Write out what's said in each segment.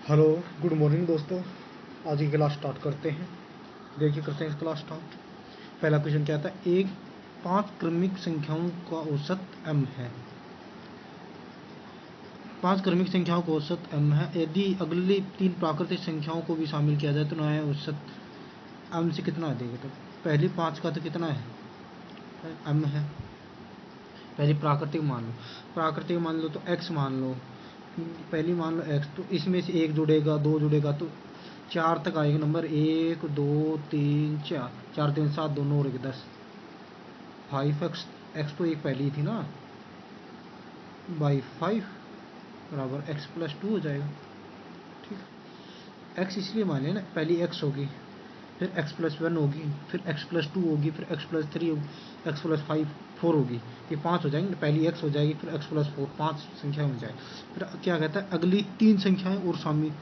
Hello, good morning दोस्तों। आज की क्लास स्टार्ट करते हैं। देखिए, करते हैं क्लास स्टार्ट। पहला क्वेश्चन क्या था? एक 5 क्रमिक संख्याओं का औसत m है। 5 क्रमिक संख्याओं का औसत m है। यदि अगली 3 प्राकृतिक संख्याओं को भी शामिल किया जाए तो नया औसत m से कितना देगा? तो पहली 5 का तो कितना है? m है। पहली प्राकृतिक मान लो, प्राकृतिक मान लो तो x मान लो, पहली मान लो x, तो इसमें से 1 जुड़ेगा, 2 जुड़ेगा तो 4 तक आएगा नंबर। 1 2 3 4, 4 3 7, 2 9 और 1 10। 5x, x तो एक पहली थी ना, बाई 5 बराबर x प्लस 2 हो जाएगा। ठीक, x इसलिए मान लिया ना, पहली x होगी, फिर x प्लस 1 होगी, फिर x प्लस 2 होगी, फिर x प्लस 3 होगी, x प्लस 5 4 होगी। ये 5 हो जाएंगे। पहली x हो जाएगी, फिर x प्लस 4, 5 संख्या हो जाए। फिर क्या कहता है? अगली 3 संख्याएं और शामिल,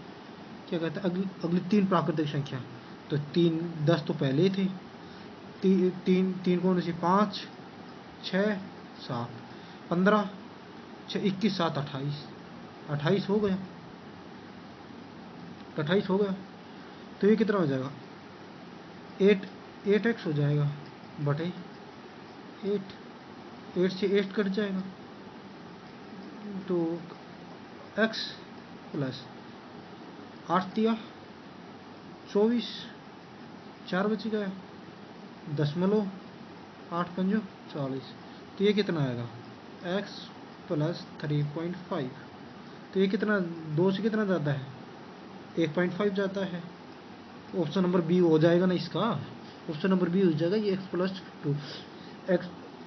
क्या कहता है? अगली 3 प्राकृतिक संख्या। तो 3 10 तो पहले ही थे। तीन कौन सी? 5 6 7 15 6 21 7 28, 28 हो गया। 28 हो गया तो ये कितना हो जाएगा? 8x हो जाएगा बटे 8। 8 से 8 कट जाएगा तो x प्लस 8 दिया 24, 4 बच गया, 0.8 पंजो 40। तो ये कितना आएगा? x plus 3.5। तो ये कितना, 2 से कितना ज़्यादा है? 1.5 जाता है। ऑप्शन नंबर बी हो जाएगा ना इसका। ऑप्शन नंबर बी हो जाएगा, ये x प्लस 2। एक्स,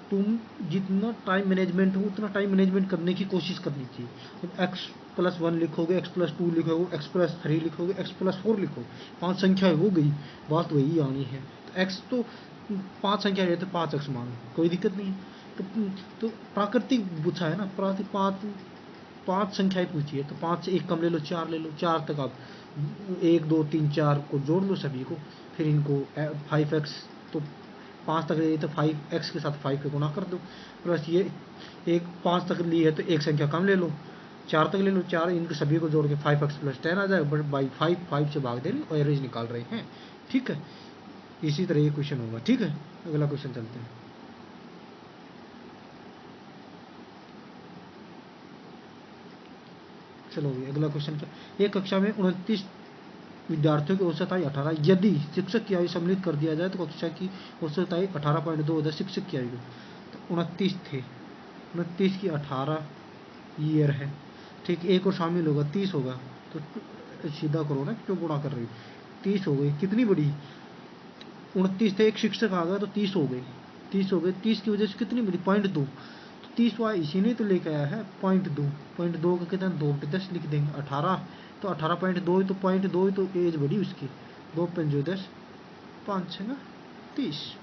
तुम जितना टाइम मैनेजमेंट हो उतना टाइम मैनेजमेंट करने की कोशिश करनी चाहिए। जब x प्लस 1 लिखोगे, x प्लस 2 लिखोगे, x प्लस 3 लिखोगे, x प्लस 4 लिखोगे, 5 संख्या हो गई, बात वही आनी है। तो x तो 5 संख्या है तो 5x मानो, कोई दिक्कत नहीं है। तो प्राकृतिक पूछा है ना, प्राकृतिक 5 संख्याएं पूछी है तो 5 से 1 कम ले लो, 4 ले लो। 4 तक आप 1 2 3 4 को जोड़ लो सभी को, फिर इनको 5x, तो 5 तक लिए तो 5x के साथ 5 पे गुणा कर दो, प्लस ये एक 5 तक ली है तो एक संख्या कम ले लो, 4 तक ले लो, 4 इनके सभी को जोड़ के 5x प्लस 10 आ जाएगा। बट बाई 5 से भाग दे रही और एवरेज निकाल रहे हैं। ठीक है, इसी तरह ये क्वेश्चन होगा। ठीक है, अगला क्वेश्चन चलते हैं। चलो अगला क्वेश्चन क्या? एक कक्षा में 29 विद्यार्थियों की औसत आयु 18। यदि शिक्षक की आयु सम्मिलित कर दिया जाए तो कक्षा की औसत आयु 18.2 शिक्षक की आयु। तो 29 थे, 29 की 18 ईयर है। ठीक, एक और शामिल होगा 30 होगा, तो सीधा करो ना, क्यों गुणा कर रही? 30 हो गई, कितनी बड़ी? 29 थे, एक शिक्षक आ गया तो 30 हो गई। 30 हो गई, 30 की वजह से कितनी बड़ी? 0.2। तो 30 वाला इसी ने तो लेके आया है 0.2। 0.2 का कितना? 2/10 लिख देंगे। 18 तो 18.2 तो 0.2 ही तो एज बढ़ी उसकी। 2 पंजो 10, 5 6 30।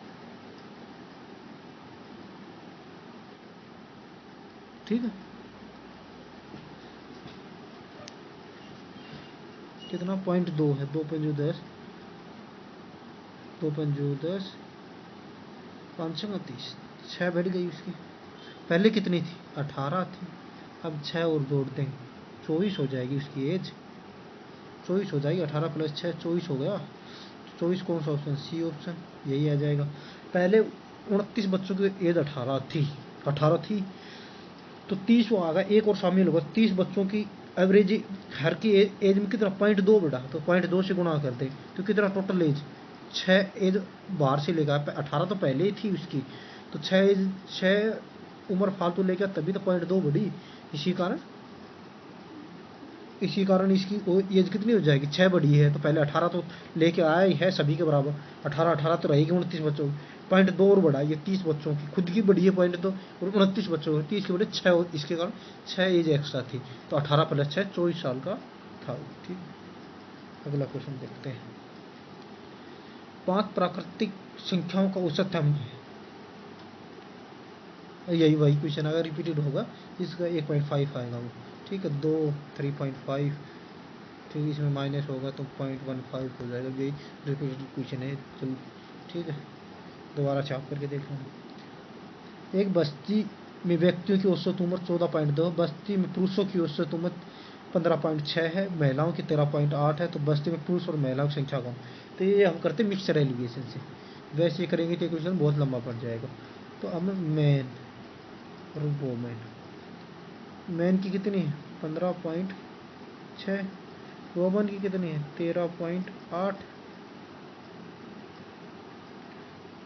ठीक है, कितना? 0.2 है। 2 पंजो 10, 2 पंजो 10, 5 6 30, 6 बढ़ गई उसकी। पहले कितनी थी? 18 थी। अब 6 और जोड़ दें, 24 हो जाएगी उसकी एज। 24 हो जाएगी। 18 प्लस 6 24 हो गया। 24 कौन सा ऑप्शन? सी ऑप्शन, यही आ जाएगा। पहले 29 बच्चों की एज 18 थी तो 30 वो आ गया, एक और शामिल होगा। 30 बच्चों की एवरेज हर की एज में कितना? 0.2 बढ़ा, तो 0.2 से गुणा कर दे तो कितना टोटल एज? 6 एज बाहर से लेगा। 18 तो पहले ही थी उसकी, तो 6 उम्र फालतू लेकर तभी तो 0.2 बढ़ी। इसी कारण इसकी एज कितनी हो जाएगी? 6 बढ़ी है। तो पहले 18 तो लेके आया ही है सभी के बराबर, 18 तो रहेगी 29 बच्चों की। 0.2 और बढ़ा, ये 30 बच्चों की खुद की बढ़ी है 0.2, और 29 बच्चों की 30 के बड़े 6, इसके कारण 6 एज एक्स्ट्रा थी। तो 18 प्लस 6 24 साल का था। ठीक, अगला क्वेश्चन देखते हैं। 5 प्राकृतिक संख्याओं का औसत हम है। यही वही क्वेश्चन अगर रिपीटेड होगा, इसका 1.5 आएगा वो। ठीक है, 2 3.5, ठीक, इसमें माइनस होगा तो 0.15 हो जाएगा। यही रिपीटेड क्वेश्चन है। चलो ठीक है, दोबारा छाप करके देख लें। एक बस्ती में व्यक्तियों की औसत उम्र 14.2, बस्ती में पुरुषों की औसत उम्र 15.6 है, महिलाओं की 13.8 है। तो बस्ती में पुरुष और महिलाओं की संख्या कम। तो ये हम करते मिक्सचर एलिगेशन से, वैसे ही करेंगे तो क्वेश्चन बहुत लंबा पड़ जाएगा। तो अब मैन और वोमेन, मैन की कितनी है 15.6, वोमन की कितनी है 13.8,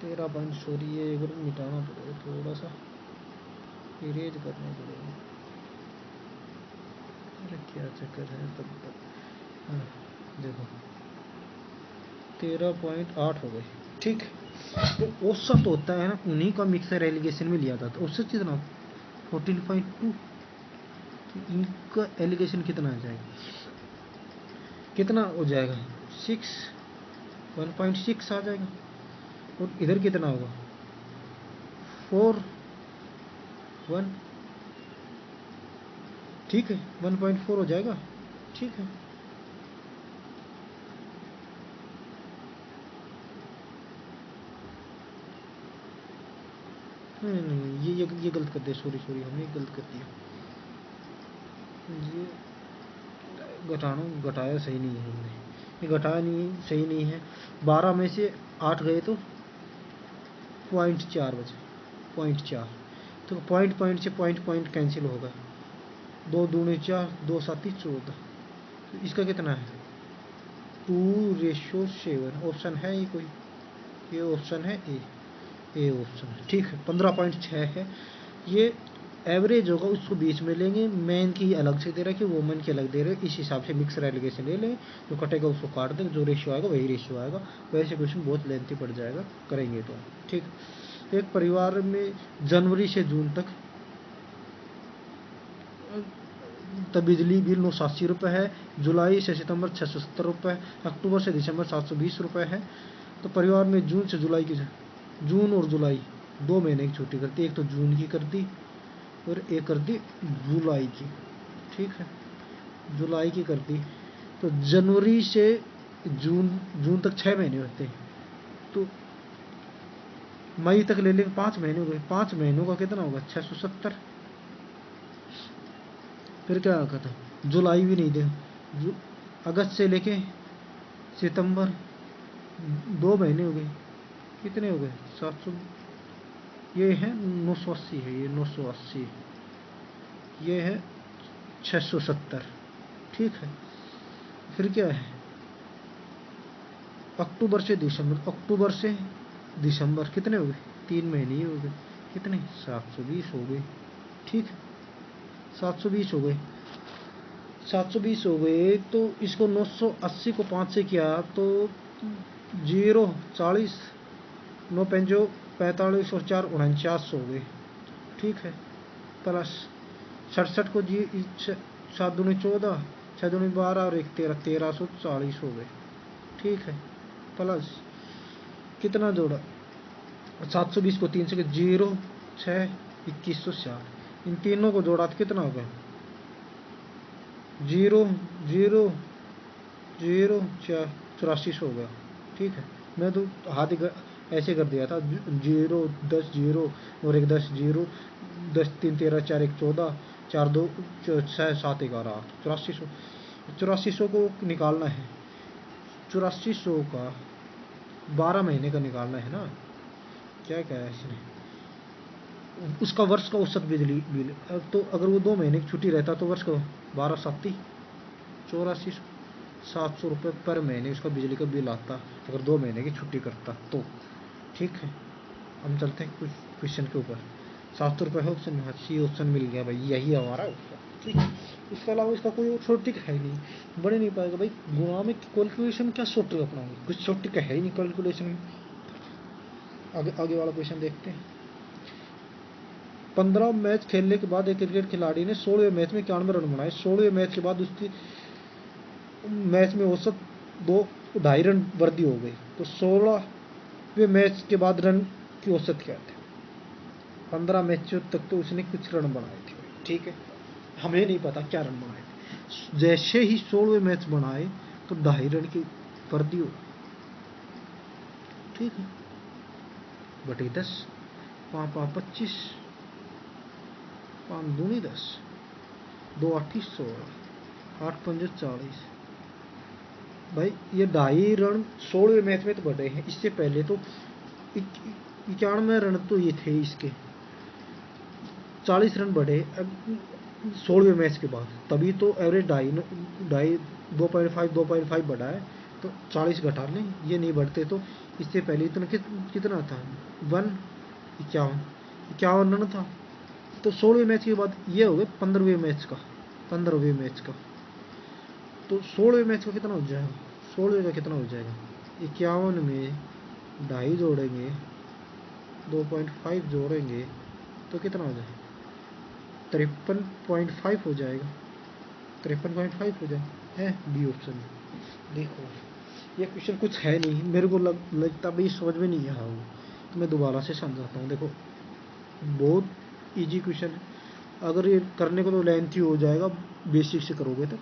13 सॉरी ये एक बार मिटाना पड़ेगा, थोड़ा सा इरेज करना पड़ेगा। अरे क्या चक्कर है तब तक। हाँ देखो 13.8 हो गई, ठीक। तो औसत होता है ना, उन्हीं का मिक्सर एलिगेशन में लिया जाता है। औसत कितना 14.2। तो इनका एलिगेशन कितना आ जाएगा, कितना हो जाएगा 1.6 आ जाएगा। और इधर कितना होगा 4.1, ठीक है 1.4 हो जाएगा, ठीक है। नहीं ये गलत कर दिया, सॉरी हमने गलत कर दिया। ये घटाया सही नहीं है हमने, ये घटाया नहीं सही नहीं है। 12 में से 8 गए तो 0.4 बचे, 0.4। तो पॉइंट से पॉइंट कैंसिल होगा, 2 दूनी 4, 2 साती 14। तो इसका कितना है 2:7। ऑप्शन है ये कोई, ये ऑप्शन है ए ऑप्शन है, ठीक है। 15.6 है ये, एवरेज होगा उसको बीच में लेंगे। मैन की अलग से दे रहा है, वोमन की अलग दे रहे हैं, इस हिसाब से मिक्सर एलिगेशन ले लें। जो कटेगा उसको काट देंगे, जो रेशियो आएगा वही रेशियो आएगा। वैसे क्वेश्चन बहुत लेंथी पड़ जाएगा करेंगे तो, ठीक। एक परिवार में जनवरी से जून तक तो बिजली बिल 980 रुपये है, जुलाई से सितंबर 670 रुपये, अक्टूबर से दिसंबर 720 रुपये है। तो परिवार में जून से जुलाई की, जून और जुलाई 2 महीने की छुट्टी करती, एक तो जून की कर दी और एक कर दी जुलाई की, ठीक है जुलाई की कर दी। तो जनवरी से जून तक 6 महीने होते हैं, तो मई तक ले लेंगे 5 महीने हो गए, 5 महीनों का कितना होगा 670। फिर क्या होगा था जुलाई भी नहीं दे, अगस्त से लेके सितंबर 2 महीने हो गए, कितने हो गए 700। ये है 980 है, ये 980, ये है 670, ठीक है। फिर क्या है अक्टूबर से दिसंबर कितने हो गए 3 महीने ही हो गए, कितने 720 हो गए, ठीक है 720 हो गए, 720 हो गए। तो इसको 980 को 5 से किया तो 0 40, 9 5 45 और 4 49 हो गए, ठीक है। प्लस 67 को जी 7 दूनी 14, 6 दूनी 12 और 1 13, 1340 हो गए, ठीक है। प्लस कितना जोड़ा 720 को 3 से 0 6 2160, इन तीनों को जोड़ा तो कितना हो गया 0 0 0 84 हो गया, ठीक है। मैं तो हाथ ऐसे कर दिया था 0 10 0 और 1 10 0, 10 3 13 4 1 14, 4 2 6 7 11 8, 8400 को निकालना है। 8400 का 12 महीने का निकालना है ना, क्या क्या है इसने, उसका वर्ष का औसत बिजली बिल। तो अगर वो 2 महीने की छुट्टी रहता तो वर्ष का 12 7 8400, 700 रुपये पर महीने उसका बिजली का बिल आता अगर 2 महीने की छुट्टी करता तो, ठीक है। हम चलते हैं कुछ क्वेश्चन के ऊपर। 700 रुपये है ऑप्शन, सी ऑप्शन मिल गया भाई, यही हमारा ऑप्शन, ठीक है। इसके अलावा इसका कोई और शॉर्ट ट्रिक है ही नहीं, बढ़ नहीं पाएगा भाई। गुणा में कैलकुलेशन क्या शॉर्ट ट्रिक अपनाओगे, कुछ शॉर्ट ट्रिक है ही नहीं कैलकुलेशन में। आगे वाला क्वेश्चन देखते हैं। 15 मैच खेलने के बाद एक क्रिकेट खिलाड़ी ने 16वें मैच में 91 रन बनाए। 16वें मैच के बाद उसकी मैच में औसत 2.5 रन वृद्धि हो गई। तो 16वें मैच के बाद रन की औसत क्या थी। 15 मैचों तक तो उसने कुछ रन बनाए थे, ठीक है। हमें नहीं पता क्या रन बनाए थे। जैसे ही 16वें मैच बनाए तो 2.5 रन की वृद्धि हो, ठीक है। बटे 10, 5 5 25, 5 दूनी 10, 2 8 16, 8 पंजे 40। भाई ये 2.5 रन 16वें मैच में तो बढ़े हैं, इससे पहले तो 91 रन तो ये थे इसके, 40 रन बढ़े अब 16वें मैच के बाद, तभी तो एवरेज 2.5 बढ़ा है, तो 40 घटा लें, ये नहीं बढ़ते तो इससे पहले इतना कितना था 51 रन था, तो 16वें मैच के बाद ये हो गए 15वें मैच का, तो 16वें मैच का कितना हो जाएगा, 16वें का कितना हो जाएगा, 51 में 2.5 जोड़ेंगे 2.5 जोड़ेंगे तो कितना हो जाएगा 53.5 हो जाएगा, 53.5 हो जाएगा, है बी ऑप्शन। देखो ये क्वेश्चन कुछ है नहीं, मेरे को लगता भाई समझ में नहीं आया वो, तो मैं दोबारा से समझाता हूँ। देखो बहुत इजी क्वेश्चन है, अगर ये करने को तो लेंथी हो जाएगा, बेसिक से करोगे तो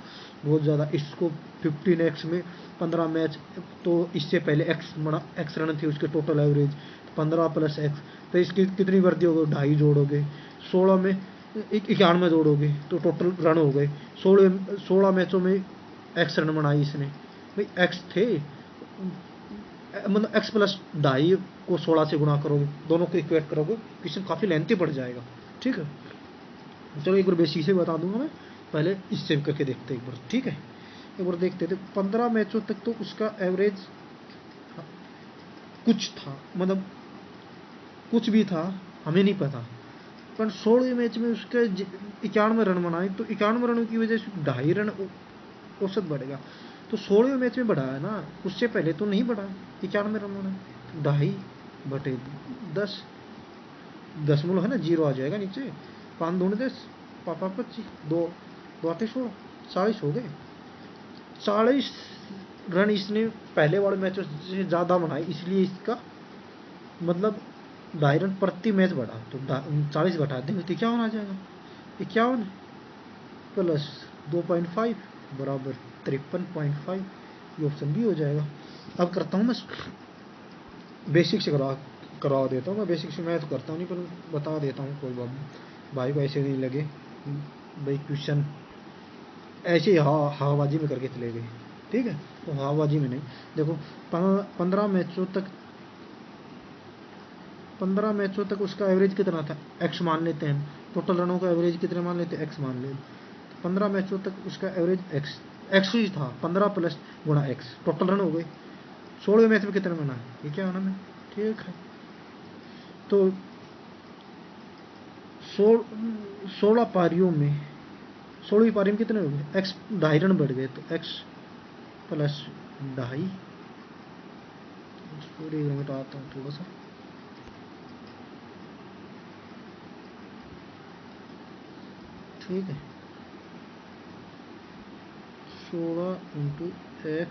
बहुत ज़्यादा। इसको 15x में 15 मैच, तो इससे पहले एक्स रन थे उसके टोटल एवरेज 15 + x, तो इसकी कितनी वृद्धि होगी, 2.5 जोड़ोगे, 16 में 91 जोड़ोगे तो टोटल रन हो गए, 16 मैचों में एक्स रन बनाए इसने, भाई एक्स थे, मतलब x + 2.5 को 16 से गुणा करोगे, दोनों को इक्वेट करोगे, क्वेश्चन काफ़ी लेंथी पड़ जाएगा। ठीक है, चलो एक बार बेसिक से बता दूंगा मैं, पहले इससे करके देखते एक बार। ठीक है, एक बार देखते थे 15 मैचों तक तो उसका एवरेज कुछ था, मतलब कुछ भी था हमें नहीं पता, पर 16वें मैच में उसके 91 रन बनाए, तो 91 रनों की वजह से 2.5 रन औसत बढ़ेगा, तो 16वें मैच में बढ़ा है ना, उससे पहले तो नहीं बढ़ा, 91 रन बनाए, 2.5/10 दशमलव है ना, 0 आ जाएगा नीचे, 5 दूनी 10, 5 25, 2 आते 16, 40 हो गए, 40 रन इसने पहले वाले मैचों से ज़्यादा बनाए, इसलिए इसका मतलब 2.5 रन प्रति मैच बढ़ा, तो 40 घटा देंगे तो 51 आ जाएगा, 51 + 2.5 बराबर 53.5, ये ऑप्शन भी हो जाएगा। अब करता हूँ मैं बेसिक से करवा देता हूँ, मैं बेसिक से मैं तो करता नहीं, पर बता देता हूँ, कोई बात नहीं, भाई को ऐसे नहीं लगे भाई क्वेश्चन ऐसे ही हवाबाजी में करके चले गए। ठीक है, तो हवाबाजी में नहीं, देखो 15 मैचों तक उसका एवरेज कितना था, x मान लेते हैं, टोटल रनों का एवरेज कितने मान लेते हैं, x मान लेते, 15 मैचों तक उसका एवरेज x ही था, 15 + x, टोटल रन हो गए, 16वें मैच में कितने बना है, ये क्या होना है, ठीक है, तो 16 पारियों में 16वीं पारी में कितने हो गए, x 2.5 रन बढ़ गए, तो x + 2.5, सॉरी मिटाता हूँ थोड़ा सा, ठीक है, 16 × x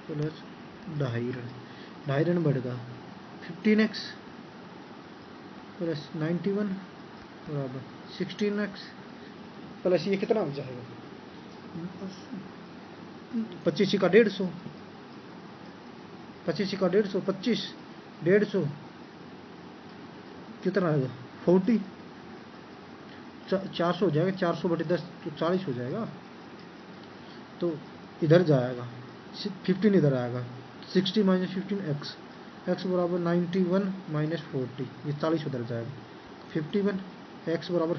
+ 2.5 रन, 2.5 रन बढ़ेगा, 15x + 91 बराबर 16x प्लस ये कितना हो जाएगा, 25 का 150, 25 का 150, 25 150 कितना आएगा 40, 400 हो जाएगा, 400/10 तो 40 हो जाएगा, तो इधर जाएगा 15 इधर आएगा, 60 - 15 x बराबर 91 - 40, ये 40 उधर जाएगा, 51 x बराबर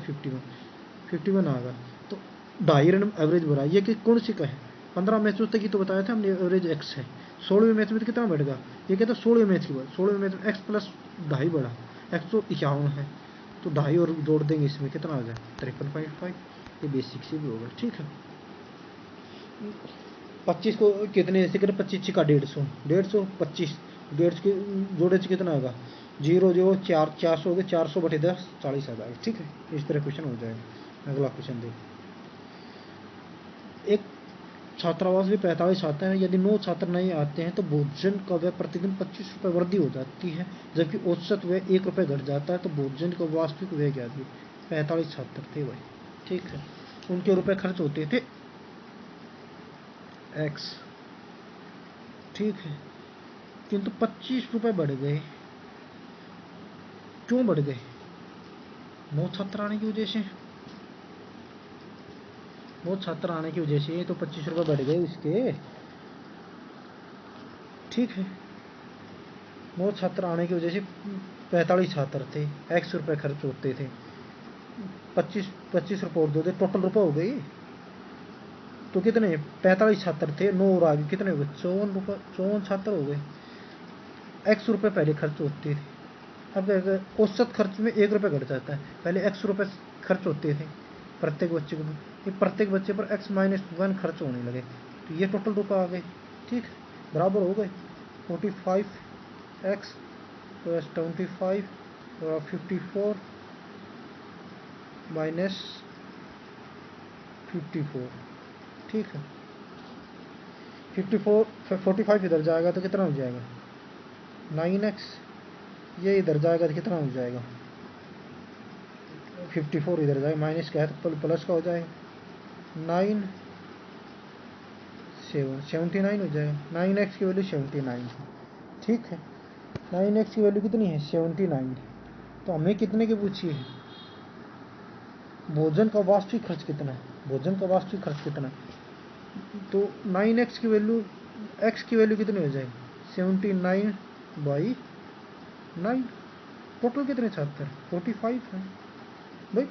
51 आएगा, तो 2.5 रन एवरेज बढ़ा, ये कि कौन सी का है, 15 मैचों तक ही तो बताया था हमने एवरेज x है, 16वें मैच में तो कितना बढ़ेगा, ये कहता है 16वें मैच की बात, 16वें मैच में x + 2.5 बढ़ा, x तो 51 है, तो 2.5 और जोड़ देंगे, इसमें कितना आ जाए 53.5, ये बेसिक से भी होगा। ठीक है, 25 को कितने ऐसे करें, 25 का 150, 25 150 के जोड़े से कितना आएगा 0 0 4 400 हो गए, 400/10 40 आ जाएगा। ठीक है, इस तरह क्वेश्चन हो जाएगा। अगला क्वेश्चन देखो, एक छात्रावास में 45 आते हैं, यदि 9 छात्र नहीं आते हैं तो भोजन का व्यय प्रतिदिन 25 रुपये वृद्धि हो जाती है, जबकि औसत व्यय 1 रुपये घट जाता है, तो भोजन का वास्तविक व्यय क्या है, 45 छात्र थे भाई। ठीक है, उनके रुपये खर्च होते थे x, ठीक है, किंतु 25 रुपये बढ़ गए, क्यों बढ़ गए, 9 छात्र आने की वजह से, बहुत छात्र आने की वजह से तो 25 रुपये बढ़ गए इसके, ठीक है। बहुत छात्र आने की वजह से 45 छात्र थे, x रुपये खर्च होते थे, 25 रुपये और 2 थे, टोटल रुपये हो गई तो कितने, 45 छात्र थे, 9 और आगे कितने हो गए, 54 छात्र हो गए। x रुपये पहले खर्च होते थे, अब औसत खर्च में 1 रुपये घट जाता है, पहले x रुपये खर्च होते थे प्रत्येक बच्चे को, ये प्रत्येक बच्चे पर x-1 खर्च होने लगे, तो ये टोटल रुपये आ गए, ठीक, बराबर हो गए 45x प्लस 25 और 54 माइनस 54, ठीक है। 45 इधर जाएगा तो कितना हो जाएगा 9x, ये इधर जाएगा तो कितना हो जाएगा 54 इधर जाएगा, माइनस क्या है तो प्लस का हो जाएगा 79 हो जाएगा, 9x की वैल्यू 79, ठीक है। 9x की वैल्यू कितनी है 79, तो हमें कितने की पूछी है, भोजन का वास्तविक खर्च कितना है, भोजन का वास्तविक खर्च कितना है, तो 9x की वैल्यू, x की वैल्यू कितनी हो जाएगी 79/9, टोटल कितने छात्र 45 है भाई।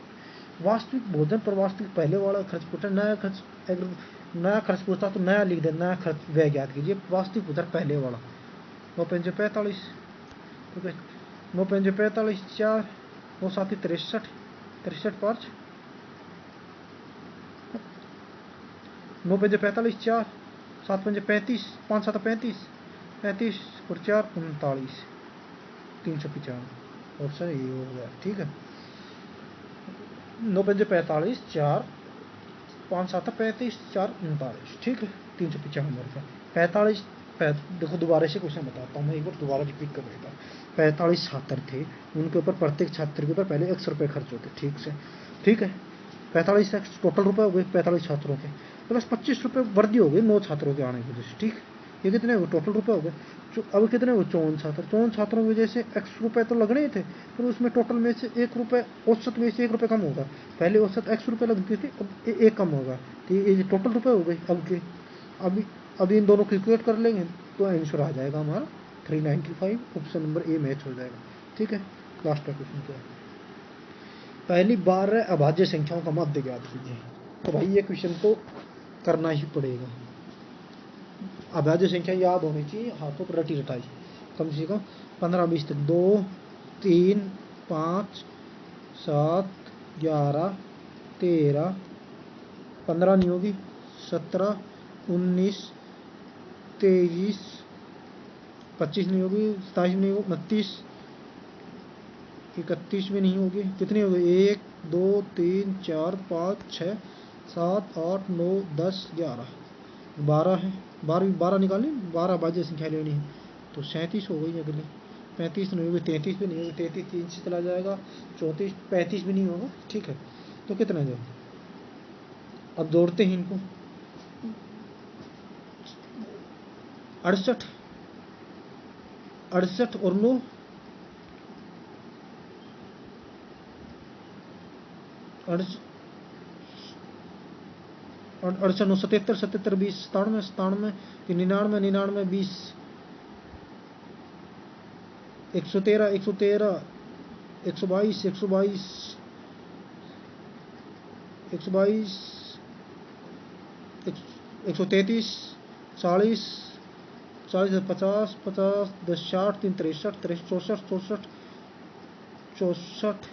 वास्तविक भोजन पर वास्तविक पहले वाला खर्च पूछा, नया खर्च, अगर नया खर्च पूछता तो नया लिख दे, नया खर्च व्यय ज्ञात कीजिए, वास्तविक पूछा पहले वाला, 9×5 = 45, ठीक है, 9×5 = 4, 9×7 = 63, 63×5 9×5 = 4, 7×5 = 35, 5×7 = 35, 35 और 4 = 39, 395, ऑप्शन ये हो गया, ठीक है। 9×5 = 4, 5×7 = 35, 4 = 39, ठीक है, 395 रुपये। 45, देखो दोबारा से क्वेश्चन बताता हूँ मैं, एक बार दोबारा रिपीट कर देता हूँ। 45 छात्र थे, उनके ऊपर प्रत्येक छात्र के ऊपर पहले x रुपये खर्च होते, ठीक से, ठीक है। 45x टोटल रुपये हो गए 45 छात्रों के, प्लस 25 रुपये वर्दी हो गई 9 छात्रों के आने की वजह से, ठीक, ये कितने हो टोटल रुपये हो गए, अब कितने हो 54 छात्र, 54 छात्रों की वजह से x रुपये तो लगने ही थे, फिर उसमें टोटल में से 1 रुपये, औसत में से 1 रुपये कम होगा, पहले औसत x रुपये लगती थी, अब 1 कम होगा, तो ये टोटल रुपये हो गए। अब के अभी इन दोनों कैलकुलेट कर लेंगे तो आंसर आ जाएगा हमारा 395, ऑप्शन नंबर ए मैच हो जाएगा, ठीक है। लास्ट का क्वेश्चन क्या है, पहली 12 अभाज्य संख्याओं का माध्य ज्ञात कीजिए, तो भाई ये क्वेश्चन तो करना ही पड़ेगा, अभाज्य संख्या याद होनी चाहिए, हाथों पर रटी रटाई, कम से कम 15-20 तक, 2, 3, 5, 7, 11, 13, 15 नहीं होगी, 17, 19, 23, 25 नहीं होगी, 27 नहीं होगी, 29, 31 भी नहीं होगी, कितनी होगी 1, 2, 3, 4, 5, 6, 7, 8, 9, 10, 11, 12 है, 12 निकालनी, 12 अभाज्य संख्या लेनी है, तो 37 हो गई अगली, 35 नहीं होगी, 33 भी नहीं होगी, 33 3 से चला जाएगा, 34, 35 भी नहीं होगा, ठीक है, तो कितना जो, अब जोड़ते हैं इनको, 68, 68 और 9, 68, 9, 77, 77, 20, 97, 97, 99, 99, 20, 113, 113, 122, 122, 122, 133, 40, 40, 50, 50, 10, 60, 3, 63, 63, 64, 64, 64,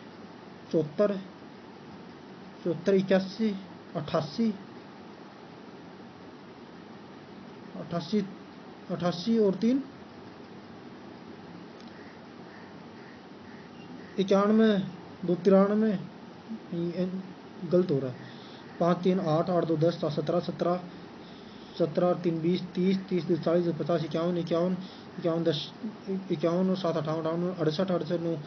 74, 81, 88, 88, 88 और 3, 91, 2, 93, गलत हो रहा है, 5, 3, 8, 8, 2, 10, 17, 17, 17, 3, 20, 30, 30, 40, 50, 51, 51, 51, 10, 51 और 7, 58, 68, 68, 9,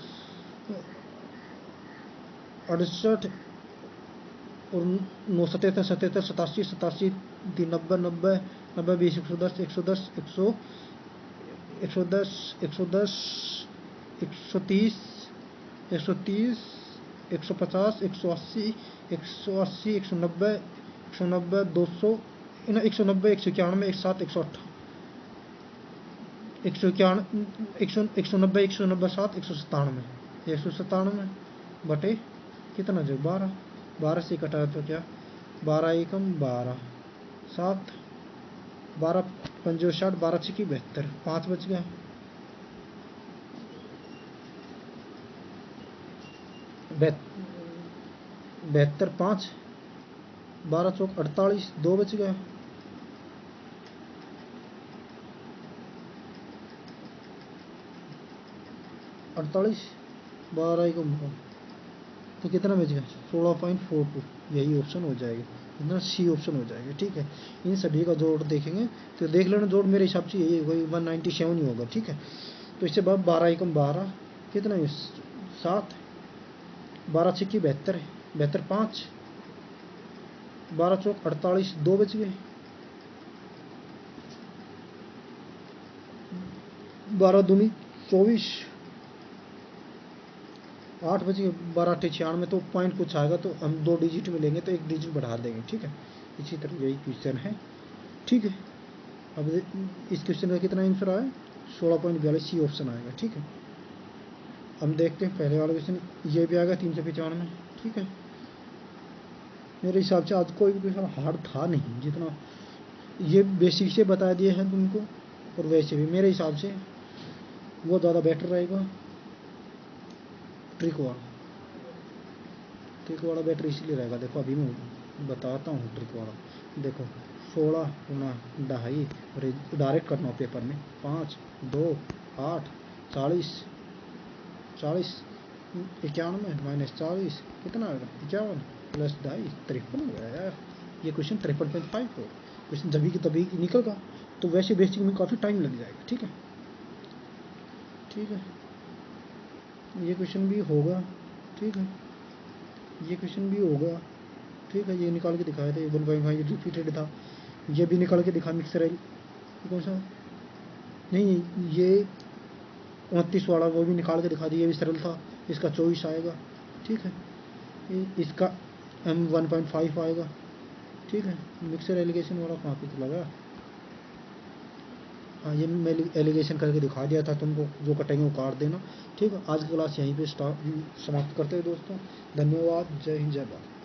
68 और 9, 77, 77, 87, 87, 90, 90, 90, 20, 110, 110, 110, 110, 130, 130, 150, 180, 180, 190, 190 200 190 191 107 190 197 197 बटे कितना जो 12 से कटा तो क्या 12 एकम 12 7 12 पंजो 60 12 छिकी 72 5 बच गया 72 5 12 चौक 48 2 बच गया 48 12 एकम तो कितना बच गया 16.42 यही ऑप्शन हो जाएगा इतना सी ऑप्शन हो जाएगा। ठीक है, इन सभी का जोड़ देखेंगे तो देख लेना जोड़ मेरे हिसाब से यही कोई 197 ही होगा। ठीक है, तो इससे बाद 12 एकम 12 कितना है 7 12 छिक्की 72 72 5 12 चौक 48 2 बच गए 12 दूनी 24 8 बच गए 12 8 96 तो पॉइंट कुछ आएगा तो हम 2 डिजिट में लेंगे तो 1 डिजिट बढ़ा देंगे। ठीक है, इसी तरह यही क्वेश्चन है। ठीक है, अब इस क्वेश्चन का कितना आंसर आया 16.42 सी ऑप्शन आएगा। ठीक है, हम देखते हैं पहले वाला क्वेश्चन ये भी आएगा 395। ठीक है, मेरे हिसाब से आज कोई भी क्वेश्चन हार्ड था नहीं, जितना ये बेसिक से बता दिए हैं तुमको, और वैसे भी मेरे हिसाब से वो ज़्यादा बेटर रहेगा। ट्रिक वाला बेटर इसलिए रहेगा, देखो अभी मैं बताता हूँ ट्रिक वाला। देखो 16 गुना 2.5 और डायरेक्ट करना हो पेपर में 5 2 8 40 40 91 माइनस 40 कितना आएगा 51 प्लस 2.5 53 हो गया यार। ये क्वेश्चन 53.5 हो क्वेश्चन जभी की तभी निकलेगा, तो वैसे बेसिक में काफ़ी टाइम लग जाएगा। ठीक है, ठीक है, ये क्वेश्चन भी होगा। ठीक है, ये क्वेश्चन भी होगा। ठीक है, ये निकाल के दिखाया था 1.5 रिपीटेड था, ये भी निकाल के दिखा मिक्सर एल कौन सा नहीं, ये 29 वाला वो भी निकाल के दिखा दिया, ये भी सरल था, इसका 24 आएगा। ठीक है, इसका M 1.5 आएगा। ठीक है, मिक्सर एलिगेशन वाला कहाँ पे तो लगा, हाँ ये मैं एलिगेशन करके दिखा दिया था तुमको, जो कटेंगे वो काट देना। ठीक है, आज की क्लास यहीं पे समाप्त करते हैं दोस्तों। धन्यवाद, जय हिंद, जय भारत।